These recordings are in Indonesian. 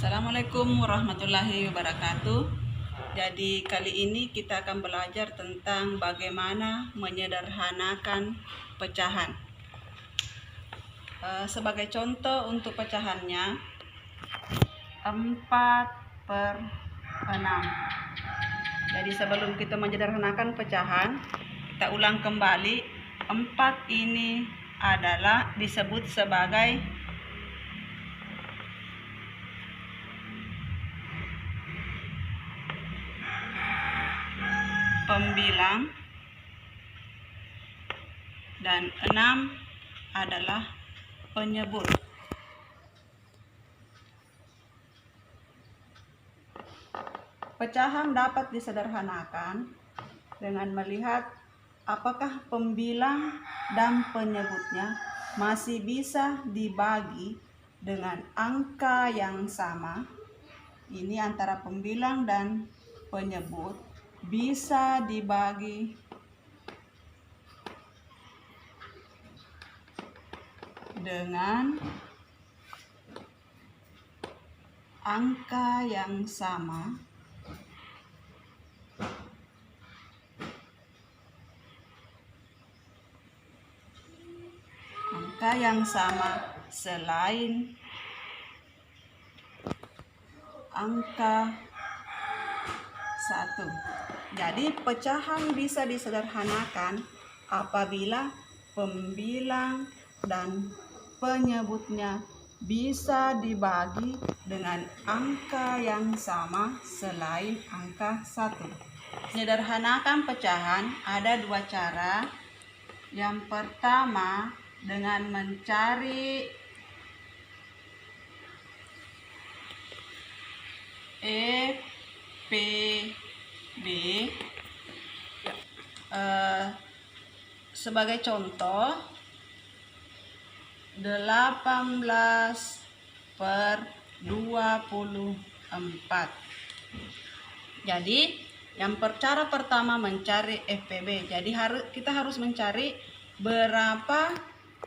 Assalamualaikum warahmatullahi wabarakatuh. Jadi kali ini kita akan belajar tentang bagaimana menyederhanakan pecahan. Sebagai contoh untuk pecahannya 4/6. Jadi sebelum kita menyederhanakan pecahan, kita ulang kembali. 4 ini adalah disebut sebagai pembilang dan 6 adalah penyebut. Pecahan dapat disederhanakan dengan melihat apakah pembilang dan penyebutnya masih bisa dibagi dengan angka yang sama. Ini antara pembilang dan penyebut bisa dibagi dengan angka yang sama selain angka 1. Jadi pecahan bisa disederhanakan apabila pembilang dan penyebutnya bisa dibagi dengan angka yang sama selain angka 1. Menyederhanakan pecahan ada 2 cara. Yang pertama dengan mencari FPB. Sebagai contoh 18/24. Jadi cara pertama mencari FPB. Jadi kita harus mencari berapa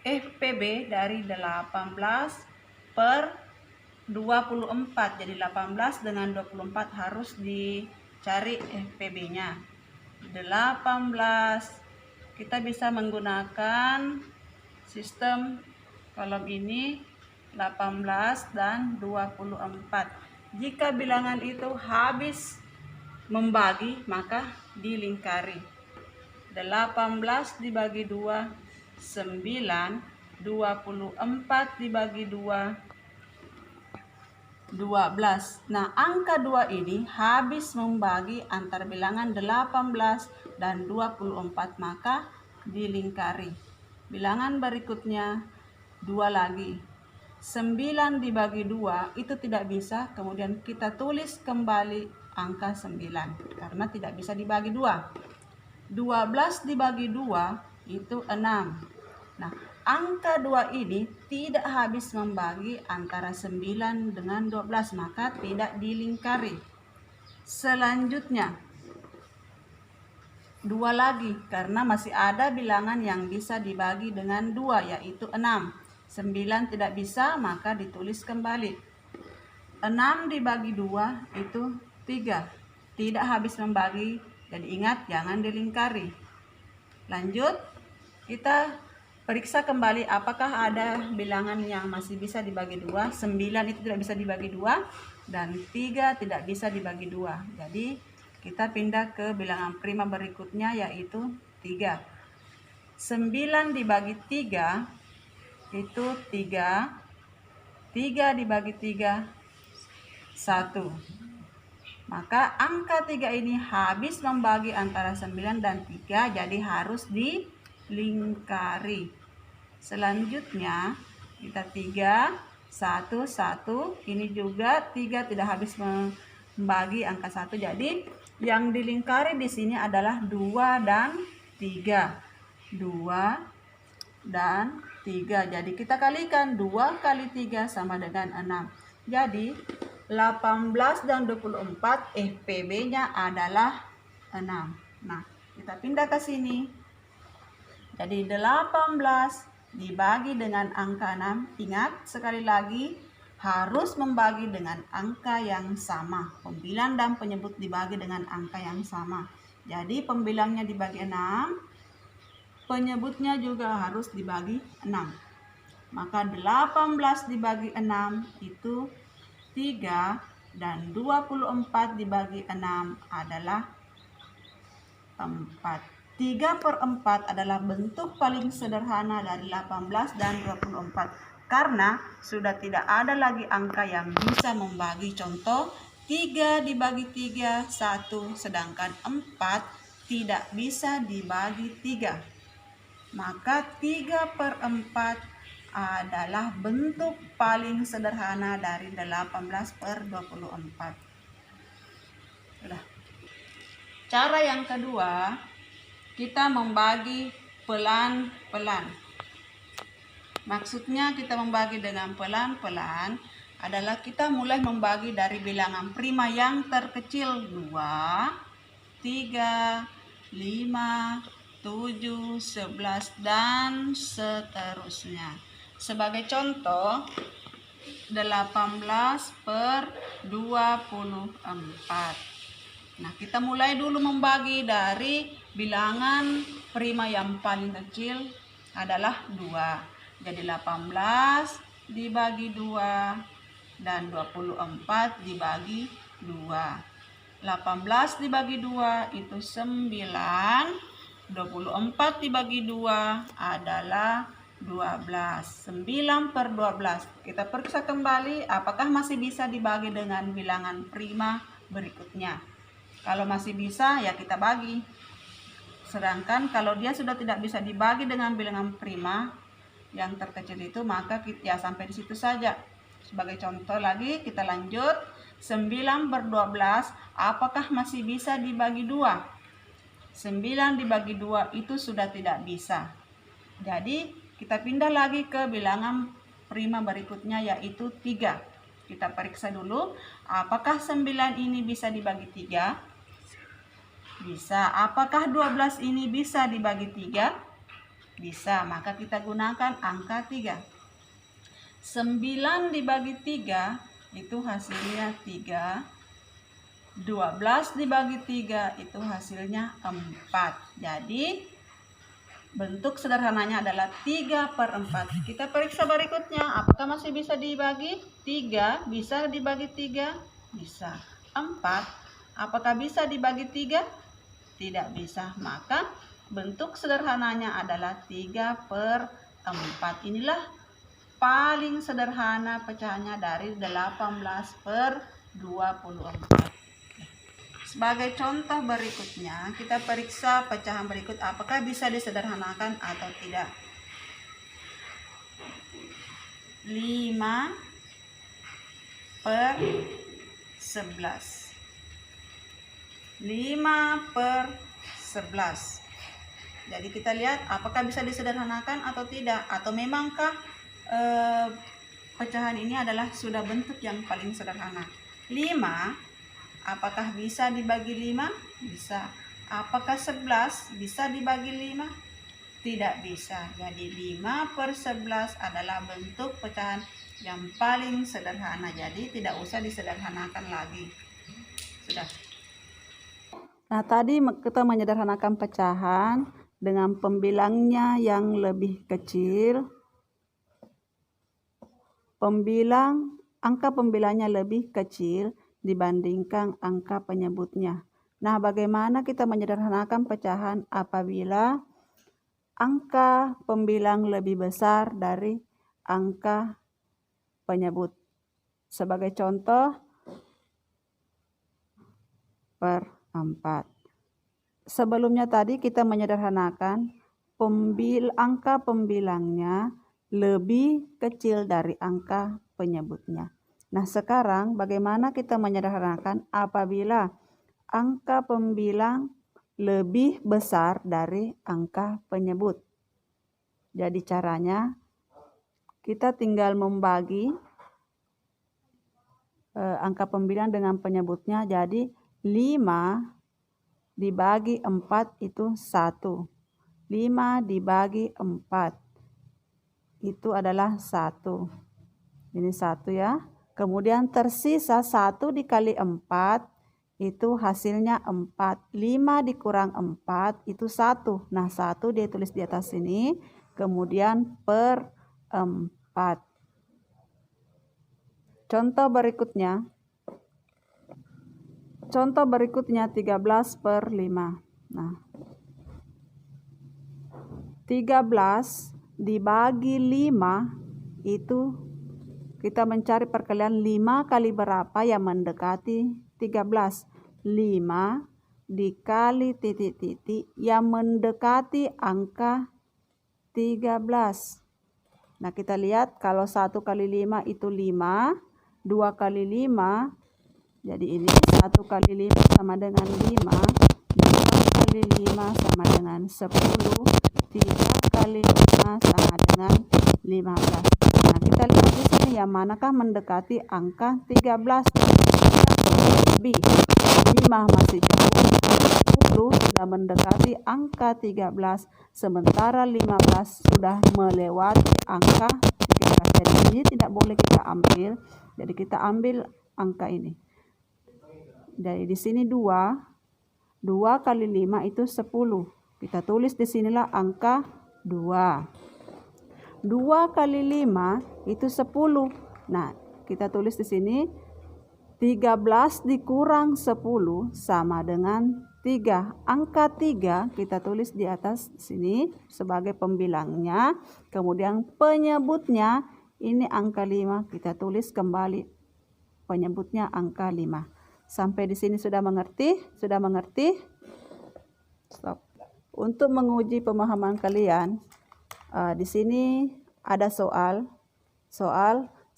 FPB dari 18/24. Jadi 18 dengan 24 harus dicari FPB-nya. 18 kita bisa menggunakan sistem kolom ini 18 dan 24. Jika bilangan itu habis membagi maka dilingkari. 18 dibagi 2 9, 24 dibagi 2 12. Nah, angka 2 ini habis membagi antara bilangan 18 dan 24 maka dilingkari. Bilangan berikutnya 2 lagi. 9 dibagi 2 itu tidak bisa, kemudian kita tulis kembali angka 9 karena tidak bisa dibagi 2. 12 dibagi 2 itu 6. Nah, angka 2 ini tidak habis membagi antara 9 dengan 12 maka tidak dilingkari. Selanjutnya 2 lagi karena masih ada bilangan yang bisa dibagi dengan 2 yaitu 6. 9 tidak bisa maka ditulis kembali. 6 dibagi 2 itu 3. Tidak habis membagi, jadi ingat jangan dilingkari. Lanjut, kita periksa kembali apakah ada bilangan yang masih bisa dibagi 2. 9 itu tidak bisa dibagi 2 dan 3 tidak bisa dibagi 2. Jadi kita pindah ke bilangan prima berikutnya yaitu 3. 9 dibagi 3 itu 3. 3 dibagi 3 1. Maka angka 3 ini habis membagi antara 9 dan 3, jadi harus dilingkari. Selanjutnya kita 3 1 1. Ini juga 3 tidak habis membagi angka 1. Jadi yang dilingkari di sini adalah 2 dan 3. 2 dan 3. Jadi kita kalikan 2 kali 3 sama dengan 6. Jadi 18 dan 24 FPB-nya adalah 6. Nah, kita pindah ke sini. Jadi 18 dibagi dengan angka 6. Ingat sekali lagi harus membagi dengan angka yang sama. Pembilang dan penyebut dibagi dengan angka yang sama. Jadi pembilangnya dibagi 6, penyebutnya juga harus dibagi 6. Maka 18 dibagi 6 itu 3 dan 24 dibagi 6 adalah 4. 3/4 adalah bentuk paling sederhana dari 18 dan 24. Karena sudah tidak ada lagi angka yang bisa membagi. Contoh, 3 dibagi 3, 1. Sedangkan 4 tidak bisa dibagi 3. Maka 3/4 adalah bentuk paling sederhana dari 18/24. Sudah. Cara yang kedua, kita membagi pelan-pelan. Maksudnya kita membagi dengan pelan-pelan adalah kita mulai membagi dari bilangan prima yang terkecil 2, 3, 5, 7, 11, dan seterusnya. Sebagai contoh, 18/24. Nah, kita mulai dulu membagi dari bilangan prima yang paling kecil adalah 2. Jadi 18 dibagi 2 dan 24 dibagi 2. 18 dibagi 2 itu 9. 24 dibagi 2 adalah 12. 9/12. Kita periksa kembali apakah masih bisa dibagi dengan bilangan prima berikutnya. Kalau masih bisa, ya kita bagi. Sedangkan kalau dia sudah tidak bisa dibagi dengan bilangan prima yang terkecil itu, maka ya sampai di situ saja. Sebagai contoh lagi, kita lanjut. 9/12 apakah masih bisa dibagi 2? 9 dibagi 2 itu sudah tidak bisa. Jadi kita pindah lagi ke bilangan prima berikutnya, yaitu 3. Kita periksa dulu apakah 9 ini bisa dibagi 3? Bisa. Apakah 12 ini bisa dibagi 3? Bisa, maka kita gunakan angka 3. 9 dibagi 3 itu hasilnya 3. 12 dibagi 3 itu hasilnya 4. Jadi bentuk sederhananya adalah 3/4. Kita periksa berikutnya, apakah masih bisa dibagi 3? Bisa dibagi 3? Bisa. 4, apakah bisa dibagi 3? Tidak bisa. Maka bentuk sederhananya adalah 3/4. Inilah paling sederhana pecahannya dari 18/24. Sebagai contoh berikutnya, kita periksa pecahan berikut apakah bisa disederhanakan atau tidak. 5/11. 5/11. Jadi kita lihat apakah bisa disederhanakan atau tidak, atau memangkah pecahan ini adalah sudah bentuk yang paling sederhana. 5, apakah bisa dibagi 5? Bisa. Apakah 11 bisa dibagi 5? Tidak bisa. Jadi 5/11 adalah bentuk pecahan yang paling sederhana. Jadi tidak usah disederhanakan lagi. Sudah. Nah, tadi kita menyederhanakan pecahan dengan pembilangnya yang lebih kecil. Angka pembilangnya lebih kecil dibandingkan angka penyebutnya. Nah, bagaimana kita menyederhanakan pecahan apabila angka pembilang lebih besar dari angka penyebut? Sebagai contoh, 4. Sebelumnya tadi kita menyederhanakan angka pembilangnya lebih kecil dari angka penyebutnya. Nah, sekarang bagaimana kita menyederhanakan apabila angka pembilang lebih besar dari angka penyebut? Jadi caranya kita tinggal membagi angka pembilang dengan penyebutnya. Jadi 5 dibagi 4 itu 1. 5 dibagi 4 itu adalah 1. Ini 1 ya. Kemudian tersisa 1 dikali 4 itu hasilnya 4. 5 dikurang 4 itu 1. Nah 1 dia tulis di atas sini. Kemudian per 4. Contoh berikutnya 13 per 5. Nah 13 dibagi 5 itu kita mencari perkalian 5 kali berapa yang mendekati 13. 5 dikali titik-titik yang mendekati angka 13. Nah kita lihat kalau 1 kali 5 itu 5, 2 kali 5, jadi ini 1 kali 5 sama dengan 5, 2 kali 5 sama dengan 10, 3 kali 5 sama dengan 15. Nah kita lihat di sini yang manakah mendekati angka 13. B. 5 masih jauh, 10 sudah mendekati angka 13, sementara 15 sudah melewati angka 13. Jadi ini tidak boleh kita ambil, jadi kita ambil angka ini. Jadi di sini 2 kali 5 itu 10. Kita tulis di sinilah angka 2. 2 kali 5 itu 10. Nah, kita tulis di sini 13 dikurang 10 sama dengan 3. Angka 3 kita tulis di atas sini sebagai pembilangnya. Kemudian penyebutnya ini angka 5, kita tulis kembali penyebutnya angka 5. Sampai di sini sudah mengerti? Sudah mengerti? Stop. Untuk menguji pemahaman kalian, di sini ada soal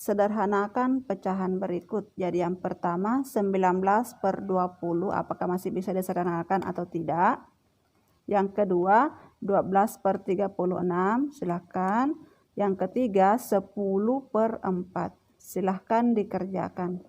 sederhanakan pecahan berikut. Jadi yang pertama 19 per 20, apakah masih bisa disederhanakan atau tidak. Yang kedua 12 per 36, silahkan. Yang ketiga 10 per 4, silahkan dikerjakan.